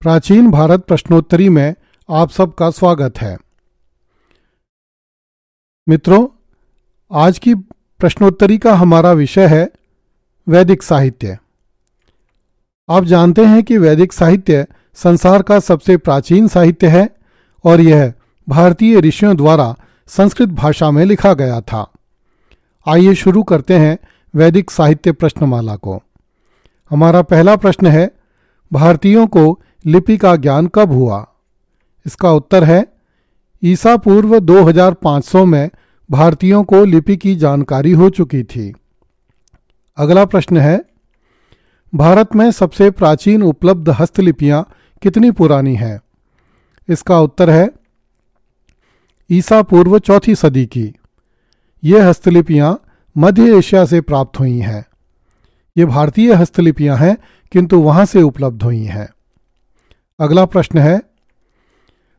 प्राचीन भारत प्रश्नोत्तरी में आप सबका स्वागत है। मित्रों, आज की प्रश्नोत्तरी का हमारा विषय है वैदिक साहित्य। आप जानते हैं कि वैदिक साहित्य संसार का सबसे प्राचीन साहित्य है और यह भारतीय ऋषियों द्वारा संस्कृत भाषा में लिखा गया था। आइए शुरू करते हैं वैदिक साहित्य प्रश्नमाला को। हमारा पहला प्रश्न है, भारतीयों को लिपि का ज्ञान कब हुआ? इसका उत्तर है ईसा पूर्व 2500 में भारतीयों को लिपि की जानकारी हो चुकी थी। अगला प्रश्न है, भारत में सबसे प्राचीन उपलब्ध हस्तलिपियां कितनी पुरानी हैं? इसका उत्तर है ईसा पूर्व 4वीं सदी की। ये हस्तलिपियां मध्य एशिया से प्राप्त हुई हैं। ये भारतीय हस्तलिपियां हैं किंतु वहां से उपलब्ध हुई हैं। अगला प्रश्न है,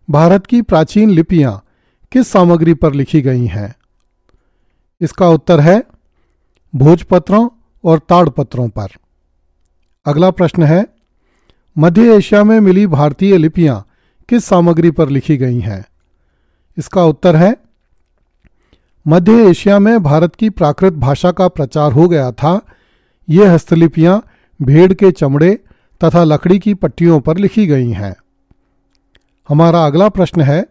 भारत की प्राचीन लिपियां किस सामग्री पर लिखी गई हैं? इसका उत्तर है भोजपत्रों और ताड़पत्रों पर। अगला प्रश्न है, मध्य एशिया में मिली भारतीय लिपियां किस सामग्री पर लिखी गई हैं? इसका उत्तर है मध्य एशिया में भारत की प्राकृत भाषा का प्रचार हो गया था। ये हस्तलिपियां भेड़ के चमड़े तथा लकड़ी की पट्टियों पर लिखी गई हैं। हमारा अगला प्रश्न है,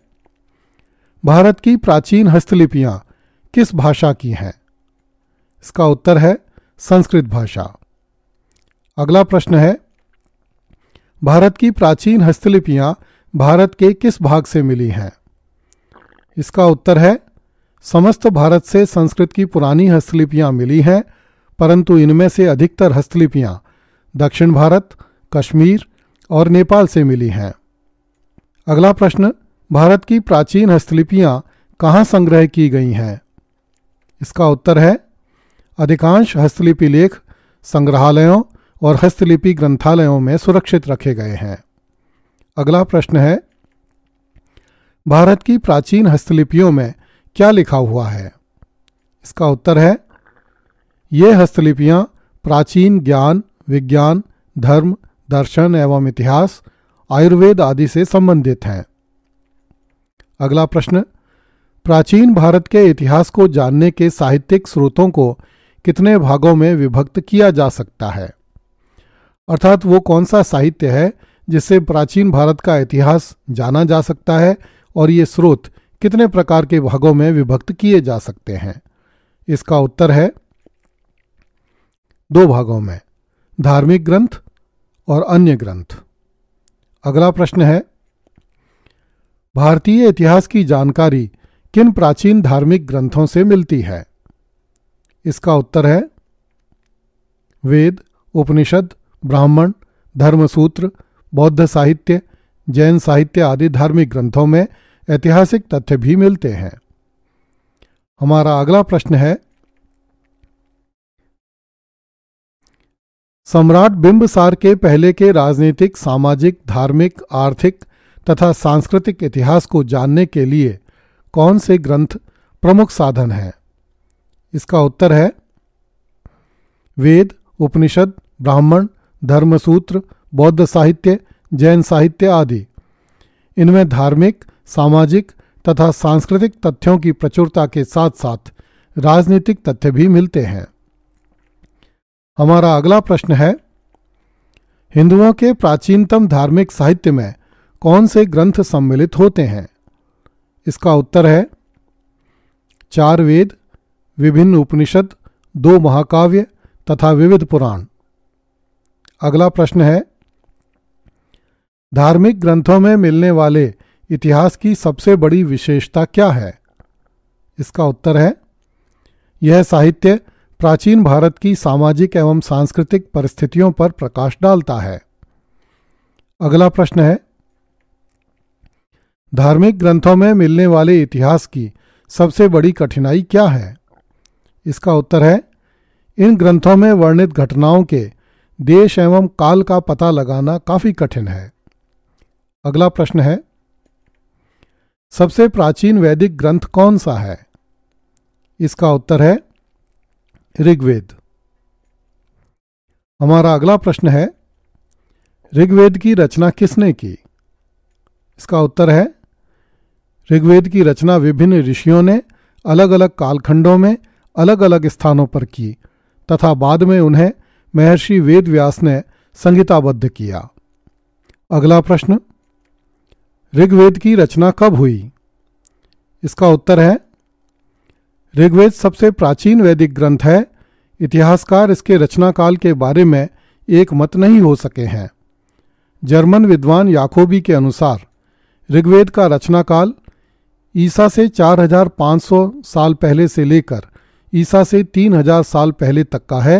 भारत की प्राचीन हस्तलिपियां किस भाषा की हैं? इसका उत्तर है संस्कृत भाषा। अगला प्रश्न है, भारत की प्राचीन हस्तलिपियां भारत के किस भाग से मिली हैं? इसका उत्तर है समस्त भारत से संस्कृत की पुरानी हस्तलिपियां मिली हैं, परंतु इनमें से अधिकतर हस्तलिपियां दक्षिण भारत, कश्मीर और नेपाल से मिली हैं। अगला प्रश्न, भारत की प्राचीन हस्तलिपियां कहाँ संग्रह की गई हैं? इसका उत्तर है अधिकांश हस्तलिपि लेख संग्रहालयों और हस्तलिपि ग्रंथालयों में सुरक्षित रखे गए हैं। अगला प्रश्न है, भारत की प्राचीन हस्तलिपियों में क्या लिखा हुआ है? इसका उत्तर है ये हस्तलिपियां प्राचीन ज्ञान, विज्ञान, धर्म, दर्शन एवं इतिहास, आयुर्वेद आदि से संबंधित हैं। अगला प्रश्न, प्राचीन भारत के इतिहास को जानने के साहित्यिक स्रोतों को कितने भागों में विभक्त किया जा सकता है? अर्थात वो कौन सा साहित्य है जिससे प्राचीन भारत का इतिहास जाना जा सकता है और ये स्रोत कितने प्रकार के भागों में विभक्त किए जा सकते हैं? इसका उत्तर है 2 भागों में, धार्मिक ग्रंथ और अन्य ग्रंथ। अगला प्रश्न है, भारतीय इतिहास की जानकारी किन प्राचीन धार्मिक ग्रंथों से मिलती है? इसका उत्तर है वेद, उपनिषद, ब्राह्मण, धर्मसूत्र, बौद्ध साहित्य, जैन साहित्य आदि धार्मिक ग्रंथों में ऐतिहासिक तथ्य भी मिलते हैं। हमारा अगला प्रश्न है, सम्राट बिंबिसार के पहले के राजनीतिक, सामाजिक, धार्मिक, आर्थिक तथा सांस्कृतिक इतिहास को जानने के लिए कौन से ग्रंथ प्रमुख साधन हैं? इसका उत्तर है वेद, उपनिषद, ब्राह्मण, धर्मसूत्र, बौद्ध साहित्य, जैन साहित्य आदि। इनमें धार्मिक, सामाजिक तथा सांस्कृतिक तथ्यों की प्रचुरता के साथ साथ राजनीतिक तथ्य भी मिलते हैं। हमारा अगला प्रश्न है, हिंदुओं के प्राचीनतम धार्मिक साहित्य में कौन से ग्रंथ सम्मिलित होते हैं? इसका उत्तर है 4 वेद, विभिन्न उपनिषद, 2 महाकाव्य तथा विविध पुराण। अगला प्रश्न है, धार्मिक ग्रंथों में मिलने वाले इतिहास की सबसे बड़ी विशेषता क्या है? इसका उत्तर है यह साहित्य प्राचीन भारत की सामाजिक एवं सांस्कृतिक परिस्थितियों पर प्रकाश डालता है। अगला प्रश्न है, धार्मिक ग्रंथों में मिलने वाले इतिहास की सबसे बड़ी कठिनाई क्या है? इसका उत्तर है इन ग्रंथों में वर्णित घटनाओं के देश एवं काल का पता लगाना काफी कठिन है। अगला प्रश्न है, सबसे प्राचीन वैदिक ग्रंथ कौन सा है? इसका उत्तर है ऋग्वेद। हमारा अगला प्रश्न है, ऋग्वेद की रचना किसने की? इसका उत्तर है ऋग्वेद की रचना विभिन्न ऋषियों ने अलग अलग कालखंडों में अलग अलग स्थानों पर की तथा बाद में उन्हें महर्षि वेद व्यास ने संहिताबद्ध किया। अगला प्रश्न, ऋग्वेद की रचना कब हुई? इसका उत्तर है ऋग्वेद सबसे प्राचीन वैदिक ग्रंथ है। इतिहासकार इसके रचना काल के बारे में एक मत नहीं हो सके हैं। जर्मन विद्वान याकोबी के अनुसार ऋग्वेद का रचना काल ईसा से 4500 साल पहले से लेकर ईसा से 3000 साल पहले तक का है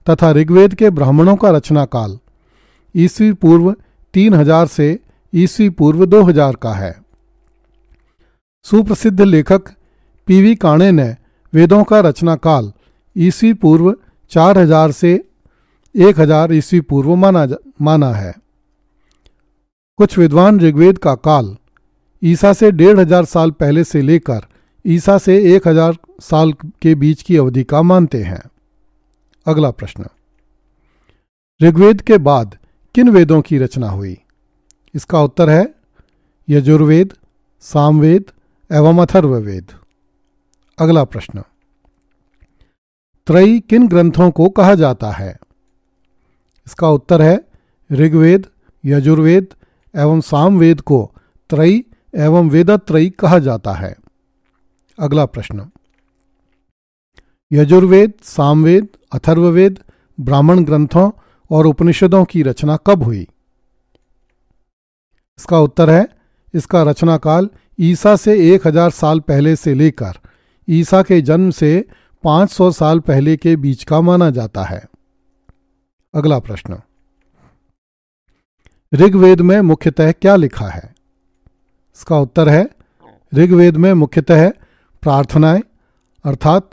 तथा ऋग्वेद के ब्राह्मणों का रचना काल ईस्वी पूर्व 3000 से ईस्वी पूर्व 2000 का है। सुप्रसिद्ध लेखक पीवी काणे ने वेदों का रचना काल ईस्वी पूर्व 4000 से 1000 ईस्वी पूर्व माना है। कुछ विद्वान ऋग्वेद का काल ईसा से 1500 साल पहले से लेकर ईसा से 1000 साल के बीच की अवधि का मानते हैं। अगला प्रश्न, ऋग्वेद के बाद किन वेदों की रचना हुई? इसका उत्तर है यजुर्वेद, सामवेद एवं अथर्ववेद। अगला प्रश्न, त्रयी किन ग्रंथों को कहा जाता है? इसका उत्तर है ऋग्वेद, यजुर्वेद एवं सामवेद को त्रयी एवं वेदत्रयी कहा जाता है। अगला प्रश्न, यजुर्वेद, सामवेद, अथर्ववेद, ब्राह्मण ग्रंथों और उपनिषदों की रचना कब हुई? इसका उत्तर है इसका रचना काल ईसा से 1000 साल पहले से लेकर ईसा के जन्म से 500 साल पहले के बीच का माना जाता है। अगला प्रश्न, ऋग्वेद में मुख्यतः क्या लिखा है? इसका उत्तर है ऋग्वेद में मुख्यतः प्रार्थनाएं अर्थात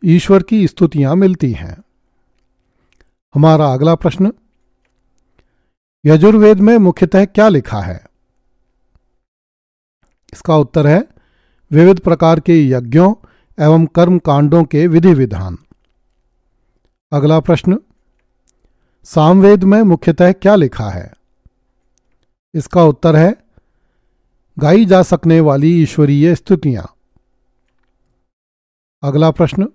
ईश्वर की स्तुतियां मिलती हैं। हमारा अगला प्रश्न, यजुर्वेद में मुख्यतः क्या लिखा है? इसका उत्तर है विविध प्रकार के यज्ञों एवं कर्म कांडों के विधि विधान। अगला प्रश्न, सामवेद में मुख्यतः क्या लिखा है? इसका उत्तर है गाई जा सकने वाली ईश्वरीय स्तुतियां। अगला प्रश्न,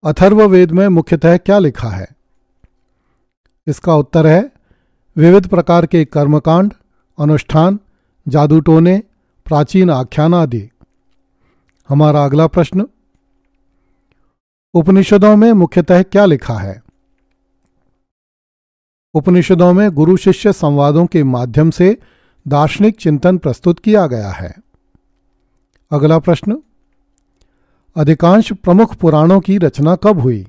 अथर्ववेद में मुख्यतः क्या लिखा है? इसका उत्तर है विविध प्रकार के कर्मकांड, अनुष्ठान, जादू टोने, प्राचीन आख्यान आदि। हमारा अगला प्रश्न, उपनिषदों में मुख्यतः क्या लिखा है? उपनिषदों में गुरु शिष्य संवादों के माध्यम से दार्शनिक चिंतन प्रस्तुत किया गया है। अगला प्रश्न, अधिकांश प्रमुख पुराणों की रचना कब हुई?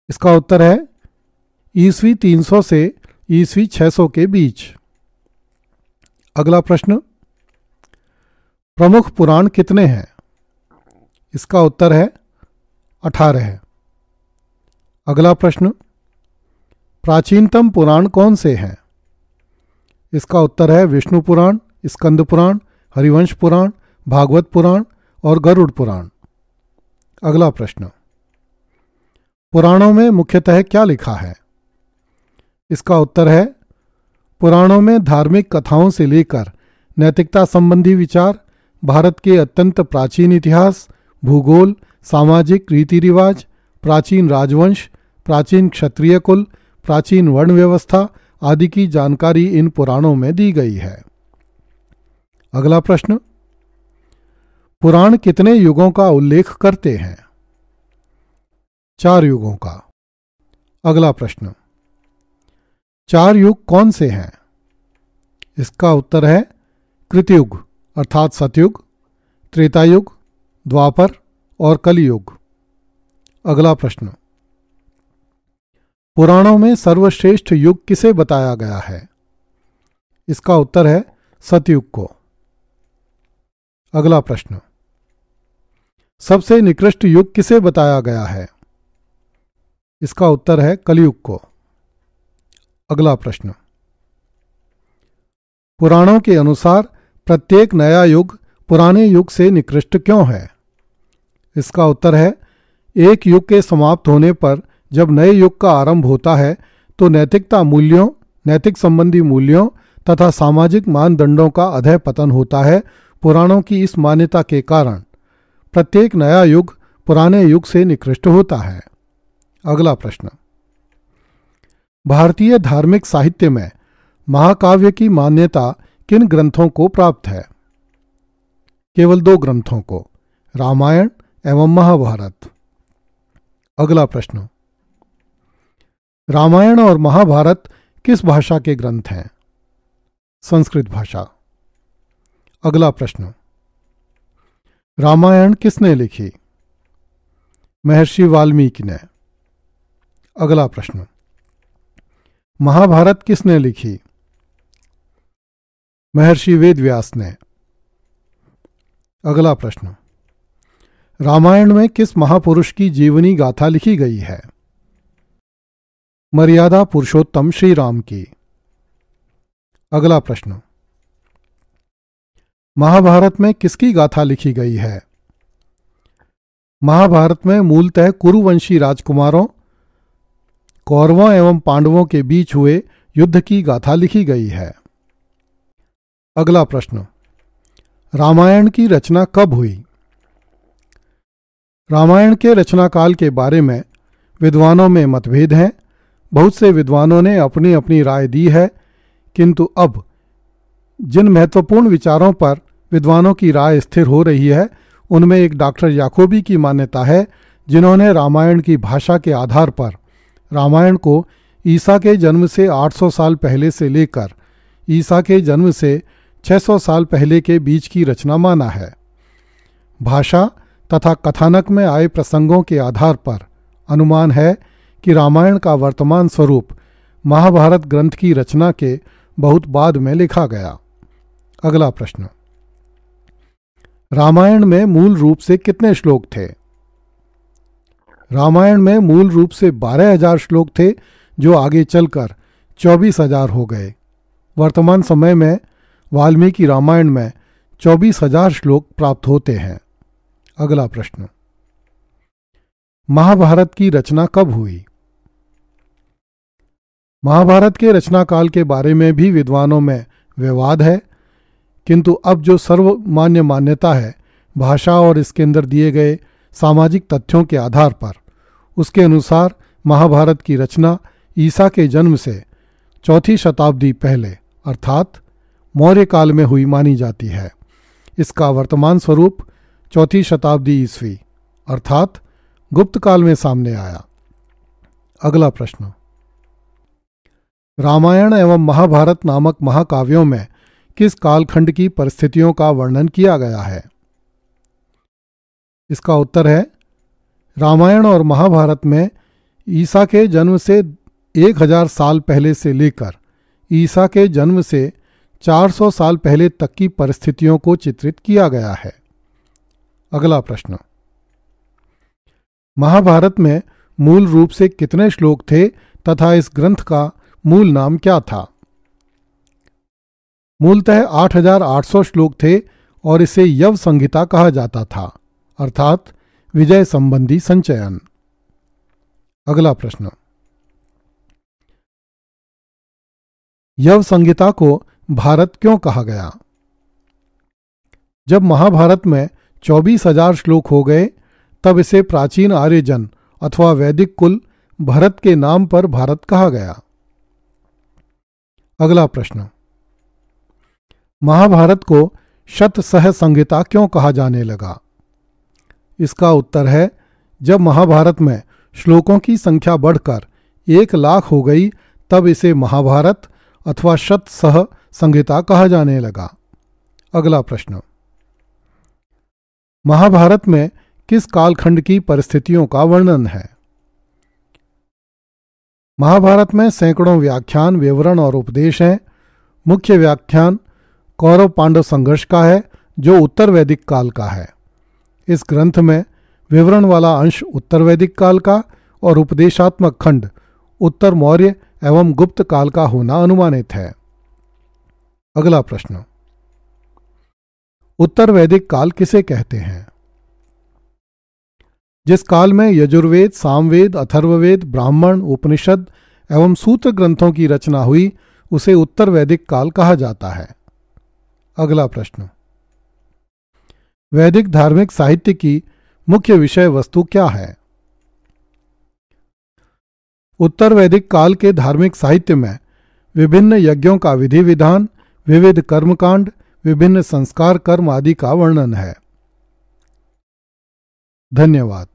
इसका उत्तर है ईस्वी 300 से ईस्वी 600 के बीच। अगला प्रश्न, प्रमुख पुराण कितने हैं? इसका उत्तर है 18 है। अगला प्रश्न, प्राचीनतम पुराण कौन से हैं? इसका उत्तर है विष्णु पुराण, स्कंद पुराण, हरिवंश पुराण, भागवत पुराण और गरुड़ पुराण। अगला प्रश्न, पुराणों में मुख्यतः क्या लिखा है? इसका उत्तर है पुराणों में धार्मिक कथाओं से लेकर नैतिकता संबंधी विचार, भारत के अत्यंत प्राचीन इतिहास, भूगोल, सामाजिक रीति रिवाज, प्राचीन राजवंश, प्राचीन क्षत्रिय कुल, प्राचीन वर्ण व्यवस्था आदि की जानकारी इन पुराणों में दी गई है। अगला प्रश्न, पुराण कितने युगों का उल्लेख करते हैं? 4 युगों का। अगला प्रश्न, 4 युग कौन से हैं? इसका उत्तर है कृतयुग अर्थात सतयुग, त्रेतायुग, द्वापर और कलियुग। अगला प्रश्न, पुराणों में सर्वश्रेष्ठ युग किसे बताया गया है? इसका उत्तर है सतयुग को। अगला प्रश्न, सबसे निकृष्ट युग किसे बताया गया है? इसका उत्तर है कलियुग को। अगला प्रश्न, पुराणों के अनुसार प्रत्येक नया युग पुराने युग से निकृष्ट क्यों है? इसका उत्तर है एक युग के समाप्त होने पर जब नए युग का आरंभ होता है तो नैतिक संबंधी मूल्यों तथा सामाजिक मानदंडों का अधः पतन होता है। पुराणों की इस मान्यता के कारण प्रत्येक नया युग पुराने युग से निकृष्ट होता है। अगला प्रश्न, भारतीय धार्मिक साहित्य में महाकाव्य की मान्यता किन ग्रंथों को प्राप्त है? केवल 2 ग्रंथों को, रामायण एवं महाभारत। अगला प्रश्न, रामायण और महाभारत किस भाषा के ग्रंथ हैं? संस्कृत भाषा। अगला प्रश्न, रामायण किसने लिखी? महर्षि वाल्मीकि ने। अगला प्रश्न, महाभारत किसने लिखी? महर्षि वेदव्यास ने। अगला प्रश्न, रामायण में किस महापुरुष की जीवनी गाथा लिखी गई है? मर्यादा पुरुषोत्तम श्री राम की। अगला प्रश्न, महाभारत में किसकी गाथा लिखी गई है? महाभारत में मूलतः कुरुवंशी राजकुमारों, कौरवों एवं पांडवों के बीच हुए युद्ध की गाथा लिखी गई है। अगला प्रश्न, रामायण की रचना कब हुई? रामायण के रचना काल के बारे में विद्वानों में मतभेद हैं। बहुत से विद्वानों ने अपनी अपनी राय दी है, किंतु अब जिन महत्वपूर्ण विचारों पर विद्वानों की राय स्थिर हो रही है उनमें एक डॉक्टर याकोबी की मान्यता है, जिन्होंने रामायण की भाषा के आधार पर रामायण को ईसा के जन्म से 800 साल पहले से लेकर ईसा के जन्म से 600 साल पहले के बीच की रचना माना है। भाषा तथा कथानक में आए प्रसंगों के आधार पर अनुमान है कि रामायण का वर्तमान स्वरूप महाभारत ग्रंथ की रचना के बहुत बाद में लिखा गया। अगला प्रश्न, रामायण में मूल रूप से कितने श्लोक थे? रामायण में मूल रूप से 12,000 श्लोक थे, जो आगे चलकर 24,000 हो गए। वर्तमान समय में वाल्मीकि रामायण में 24,000 श्लोक प्राप्त होते हैं। अगला प्रश्न, महाभारत की रचना कब हुई? महाभारत के रचना काल के बारे में भी विद्वानों में विवाद है, किंतु अब जो सर्वमान्य मान्यता है भाषा और इसके अंदर दिए गए सामाजिक तथ्यों के आधार पर, उसके अनुसार महाभारत की रचना ईसा के जन्म से 4वीं शताब्दी पहले अर्थात मौर्य काल में हुई मानी जाती है। इसका वर्तमान स्वरूप 4वीं शताब्दी ईस्वी अर्थात गुप्त काल में सामने आया। अगला प्रश्न, रामायण एवं महाभारत नामक महाकाव्यों में किस कालखंड की परिस्थितियों का वर्णन किया गया है? इसका उत्तर है, रामायण और महाभारत में ईसा के जन्म से 1000 साल पहले से लेकर ईसा के जन्म से 400 साल पहले तक की परिस्थितियों को चित्रित किया गया है। अगला प्रश्न, महाभारत में मूल रूप से कितने श्लोक थे तथा इस ग्रंथ का मूल नाम क्या था? मूलतः 8,800 श्लोक थे और इसे यव संहिता कहा जाता था अर्थात विजय संबंधी संचयन। अगला प्रश्न, यव संहिता को भारत क्यों कहा गया? जब महाभारत में 24,000 श्लोक हो गए तब इसे प्राचीन आर्यजन अथवा वैदिक कुल भरत के नाम पर भारत कहा गया। अगला प्रश्न, महाभारत को शतसह संहिता क्यों कहा जाने लगा? इसका उत्तर है, जब महाभारत में श्लोकों की संख्या बढ़कर 1,00,000 हो गई तब इसे महाभारत अथवा शतसह संहिता कहा जाने लगा। अगला प्रश्न, महाभारत में किस कालखंड की परिस्थितियों का वर्णन है? महाभारत में सैकड़ों व्याख्यान, विवरण और उपदेश हैं। मुख्य व्याख्यान कौरव पांडव संघर्ष का है, जो उत्तर वैदिक काल का है। इस ग्रंथ में विवरण वाला अंश उत्तर वैदिक काल का और उपदेशात्मक खंड उत्तर मौर्य एवं गुप्त काल का होना अनुमानित है। अगला प्रश्न, उत्तर वैदिक काल किसे कहते हैं? जिस काल में यजुर्वेद, सामवेद, अथर्ववेद, ब्राह्मण, उपनिषद एवं सूत्र ग्रंथों की रचना हुई उसे उत्तर वैदिक काल कहा जाता है। अगला प्रश्न, वैदिक धार्मिक साहित्य की मुख्य विषय वस्तु क्या है? उत्तर वैदिक काल के धार्मिक साहित्य में विभिन्न यज्ञों का विधि विधान, विविध कर्मकांड, विभिन्न संस्कार कर्म आदि का वर्णन है। धन्यवाद।